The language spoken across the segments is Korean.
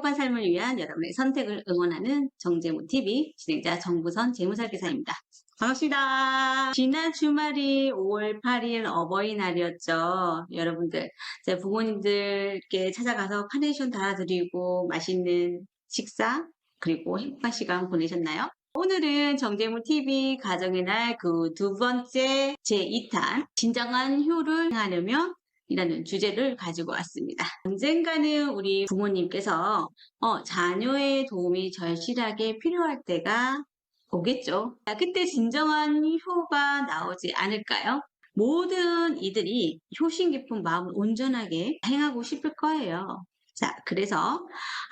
행복한 삶을 위한 여러분의 선택을 응원하는 정재무TV 진행자 정부선 재무설계사입니다. 반갑습니다. 지난 주말이 5월 8일 어버이날이었죠. 여러분들, 제 부모님들께 찾아가서 카네이션 달아드리고 맛있는 식사, 그리고 행복한 시간 보내셨나요? 오늘은 정재무TV 가정의 날 그 두 번째 제2탄 진정한 효를 행하려면 이라는 주제를 가지고 왔습니다. 언젠가는 우리 부모님께서 자녀의 도움이 절실하게 필요할 때가 오겠죠. 그때 진정한 효가 나오지 않을까요? 모든 이들이 효심 깊은 마음을 온전하게 행하고 싶을 거예요. 자, 그래서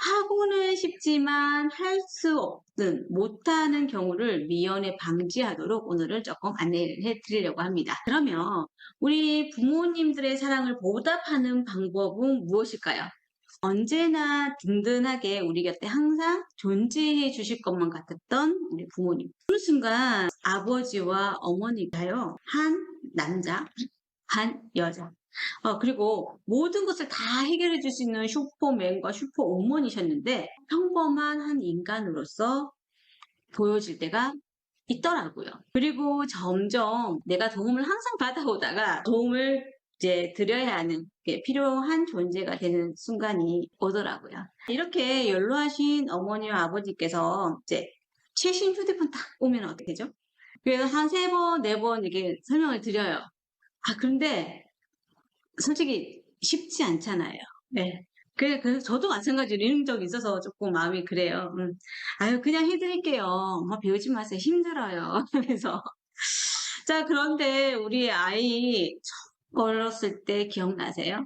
하고는 싶지만 할 수 없는, 못하는 경우를 미연에 방지하도록 오늘은 조금 안내를 해드리려고 합니다. 그러면 우리 부모님들의 사랑을 보답하는 방법은 무엇일까요? 언제나 든든하게 우리 곁에 항상 존재해 주실 것만 같았던 우리 부모님. 어느 순간 아버지와 어머니가요, 한 남자, 한 여자. 그리고 모든 것을 다 해결해 줄 수 있는 슈퍼맨과 슈퍼우먼이셨는데 평범한 한 인간으로서 보여질 때가 있더라고요. 그리고 점점 내가 도움을 항상 받아오다가 도움을 이제 드려야 하는 게 필요한 존재가 되는 순간이 오더라고요. 이렇게 연로하신 어머니와 아버지께서 이제 최신 휴대폰 딱 오면 어떻게 되죠? 그래서 한 3번, 4번 이렇게 설명을 드려요. 그런데 솔직히 쉽지 않잖아요. 네. 그래서 저도 마찬가지로 이런 적이 있어서 조금 마음이 그래요. 아유, 그냥 해드릴게요. 배우지 마세요. 힘들어요. 그래서. 자, 그런데 우리 아이 처음 어렸을 때 기억나세요?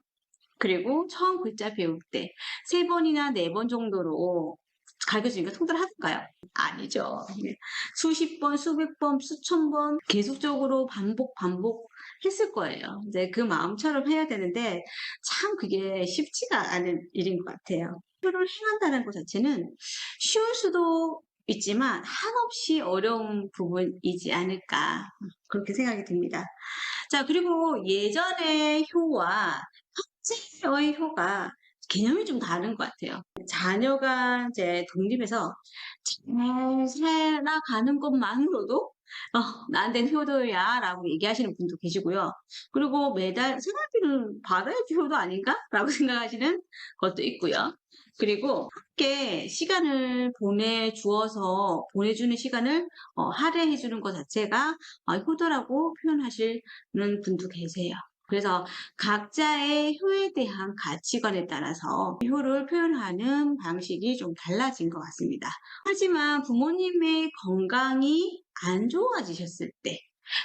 그리고 처음 글자 배울 때 3번이나 4번 정도로 가르쳐주니까 통달하던가요? 아니죠. 수십 번, 수백 번, 수천 번 계속적으로 반복 했을 거예요. 이제 그 마음처럼 해야 되는데 참 그게 쉽지가 않은 일인 것 같아요. 표를 행한다는 것 자체는 쉬울 수도 있지만 한없이 어려운 부분이지 않을까 그렇게 생각이 듭니다. 자, 그리고 예전의 효와 현재의 효가 개념이 좀 다른 것 같아요. 자녀가 이제 독립해서 잘 살아가는 것만으로도 나한테는 효도야 라고 얘기하시는 분도 계시고요. 그리고 매달 생활비를 받아야지 효도 아닌가? 라고 생각하시는 것도 있고요. 그리고 함께 시간을 보내주는 시간을 할애해주는 것 자체가 효도라고 표현하시는 분도 계세요. 그래서 각자의 효에 대한 가치관에 따라서 효를 표현하는 방식이 좀 달라진 것 같습니다. 하지만 부모님의 건강이 안 좋아지셨을 때,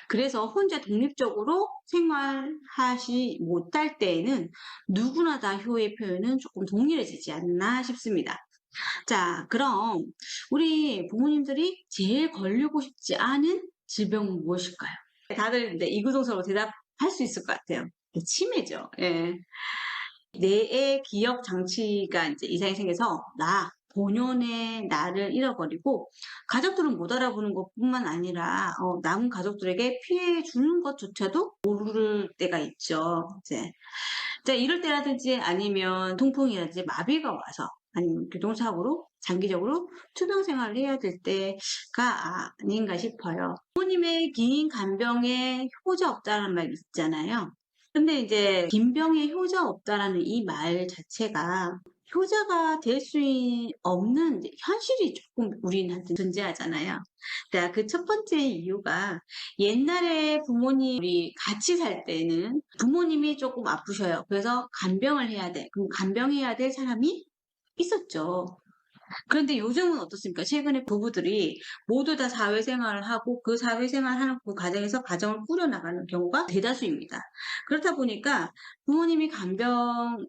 그래서 혼자 독립적으로 생활하지 못할 때에는 누구나 다 효의 표현은 조금 동일해지지 않나 싶습니다. 자, 그럼 우리 부모님들이 제일 걸리고 싶지 않은 질병은 무엇일까요? 다들 이구동성으로 대답할 수 있을 것 같아요. 치매죠. 예. 뇌의 기억 장치가 이제 이상이 생겨서 본연의 나를 잃어버리고 가족들은 못 알아보는 것뿐만 아니라 남은 가족들에게 피해 주는 것조차도 모를 때가 있죠. 이제 이럴 때라든지 아니면 통풍이라든지 마비가 와서 아니면 교통사고로 장기적으로 투병 생활을 해야 될 때가 아닌가 싶어요. 부모님의 긴 간병에 효자 없다는 말 있잖아요. 근데 이제 빈병에 효자 없다라는 이 말 자체가 효자가 될 수 없는 현실이 조금 우리한테 존재하잖아요. 자, 그 첫 번째 이유가 옛날에 부모님이 같이 살 때는 부모님이 조금 아프셔요. 그래서 간병을 해야 돼. 그럼 간병해야 될 사람이 있었죠. 그런데 요즘은 어떻습니까? 최근에 부부들이 모두 다 사회생활을 하고 그 사회생활하는 그 과정에서 가정을 꾸려나가는 경우가 대다수입니다. 그렇다 보니까 부모님이 간병을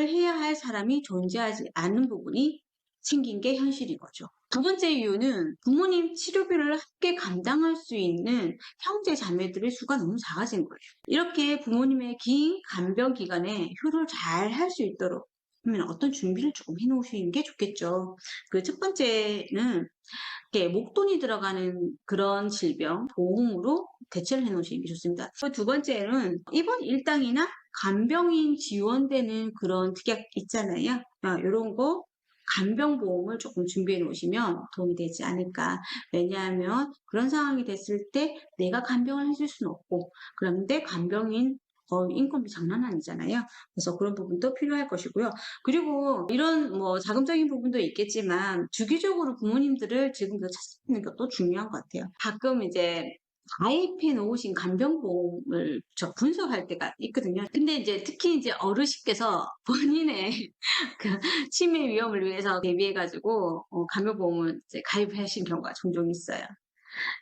해야 할 사람이 존재하지 않는 부분이 생긴 게 현실인 거죠. 두 번째 이유는 부모님 치료비를 함께 감당할 수 있는 형제 자매들의 수가 너무 작아진 거예요. 이렇게 부모님의 긴 간병 기간에 효를 잘 할 수 있도록 그러면 어떤 준비를 조금 해놓으시는 게 좋겠죠. 그 첫 번째는 목돈이 들어가는 그런 질병 보험으로 대체를 해놓으시는 게 좋습니다. 두 번째는 입원 일당이나 간병인 지원되는 그런 특약 있잖아요. 이런 거 간병보험을 조금 준비해 놓으시면 도움이 되지 않을까. 왜냐하면 그런 상황이 됐을 때 내가 간병을 해줄 수는 없고, 그런데 간병인 인건비 장난 아니잖아요. 그래서 그런 부분도 필요할 것이고요. 그리고 이런 뭐 자금적인 부분도 있겠지만 주기적으로 부모님들을 지금도 찾는 것도 중요한 것 같아요. 가끔 이제 가입해 놓으신 간병보험을 저 분석할 때가 있거든요. 근데 이제 특히 이제 어르신께서 본인의 그 치매 위험을 위해서 대비해가지고 간병보험을 이제 가입하신 경우가 종종 있어요.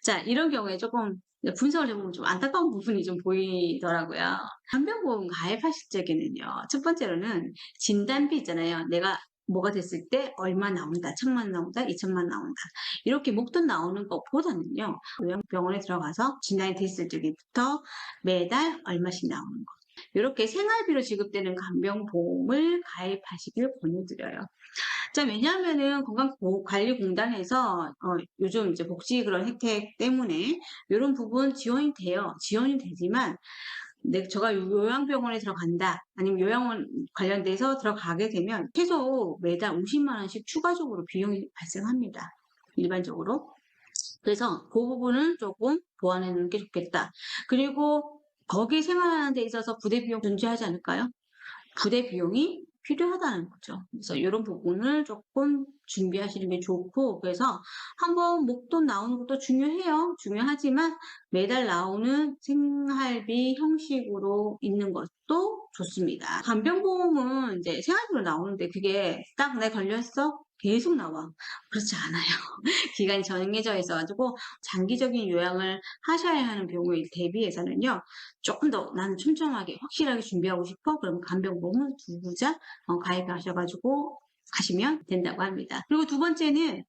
자, 이런 경우에 조금 분석을 해보면 좀 안타까운 부분이 좀 보이더라고요. 간병보험 가입하실 적에는요, 첫 번째로는 진단비 있잖아요. 내가 뭐가 됐을 때 얼마 나온다, 1,000만 나온다, 2,000만 나온다. 이렇게 목돈 나오는 것보다는요, 요양병원에 들어가서 진단이 됐을 적부터 매달 얼마씩 나오는 거. 이렇게 생활비로 지급되는 간병보험을 가입하시길 권유드려요. 자, 왜냐하면은 건강관리공단에서 요즘 이제 복지 그런 혜택 때문에 이런 부분 지원이 돼요. 지원이 되지만 제가 요양병원에 들어간다, 아니면 요양원 관련돼서 들어가게 되면 최소 매달 50만 원씩 추가적으로 비용이 발생합니다. 일반적으로. 그래서 그 부분은 조금 보완해 놓는 게 좋겠다. 그리고 거기 생활하는 데 있어서 부대 비용 존재하지 않을까요? 부대 비용이 필요하다는 거죠. 그래서 이런 부분을 조금 준비하시는 게 좋고, 그래서 한번 목돈 나오는 것도 중요해요. 중요하지만 매달 나오는 생활비 형식으로 있는 것도 좋습니다. 간병보험은 이제 생활비로 나오는데 그게 딱 내 걸렸어? 계속 나와. 그렇지 않아요. 기간이 정해져 있어가지고 장기적인 요양을 하셔야 하는 경우에 대비해서는요, 조금 더 나는 촘촘하게 확실하게 준비하고 싶어? 그럼 간병보험을 2부자 가입하셔가지고 가시면 된다고 합니다. 그리고 두 번째는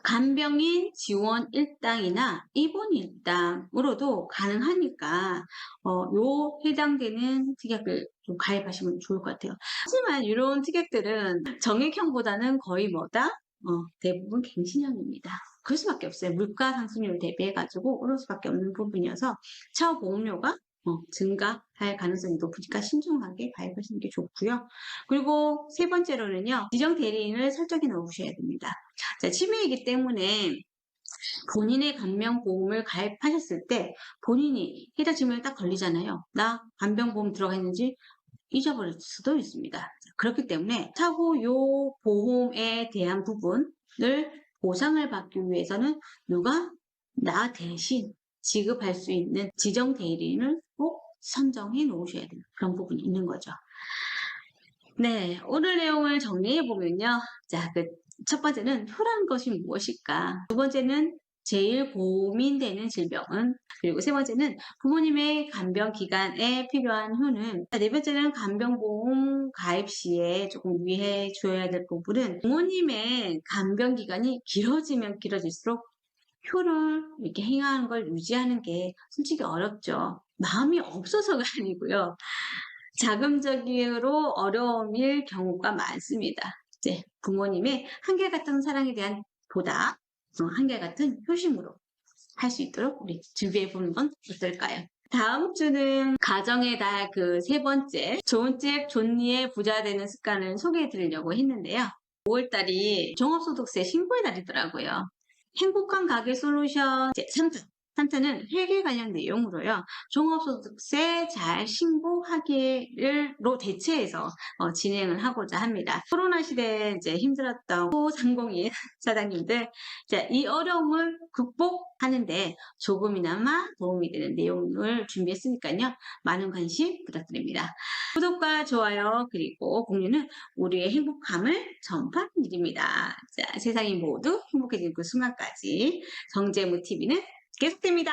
간병인 지원 일당이나 입원 일당으로도 가능하니까 요 해당되는 특약을 좀 가입하시면 좋을 것 같아요. 하지만 이런 특약들은 정액형보다는 거의 뭐다? 대부분 갱신형입니다. 그럴 수밖에 없어요. 물가 상승률 대비해가지고 오를 수밖에 없는 부분이어서 차후 보험료가 증가할 가능성이 높으니까 신중하게 가입하시는 게 좋고요. 그리고 세 번째로는요, 지정 대리인을 설정해 놓으셔야 됩니다. 자, 치매이기 때문에 본인의 간병보험을 가입하셨을 때 본인이 해당 질문에 딱 걸리잖아요. 나 간병보험 들어가 있는지 잊어버릴 수도 있습니다. 그렇기 때문에 차후 요 보험에 대한 부분을 보상을 받기 위해서는 누가 나 대신 지급할 수 있는 지정 대리인을 꼭 선정해 놓으셔야 되는 그런 부분이 있는 거죠. 네, 오늘 내용을 정리해 보면요. 자, 첫 번째는 효라는 것이 무엇일까? 두 번째는 제일 고민되는 질병은, 그리고 세 번째는 부모님의 간병 기간에 필요한 효는, 네 번째는 간병보험 가입 시에 조금 유의해 줘야 될 부분은 부모님의 간병 기간이 길어지면 길어질수록 효를 이렇게 행하는 걸 유지하는 게 솔직히 어렵죠. 마음이 없어서가 아니고요. 자금적으로 어려움일 경우가 많습니다. 이제 부모님의 한결같은 사랑에 대한 보다 한결같은 효심으로 할 수 있도록 우리 준비해 보는 건 어떨까요? 다음 주는 가정의 달 그 세 번째 좋은 존니의 부자 되는 습관을 소개해 드리려고 했는데요. 5월달이 종합소득세 신고의 달이더라고요. 행복한 가게 솔루션 제3주 3차는 회계 관련 내용으로요. 종합소득세 잘 신고하기로 대체해서 진행을 하고자 합니다. 코로나 시대에 이제 힘들었던 소상공인 사장님들, 이 어려움을 극복하는데 조금이나마 도움이 되는 내용을 준비했으니까요. 많은 관심 부탁드립니다. 구독과 좋아요 그리고 공유는 우리의 행복함을 전파하는 일입니다. 자, 세상이 모두 행복해지는 그 순간까지 정재무TV는 계속됩니다.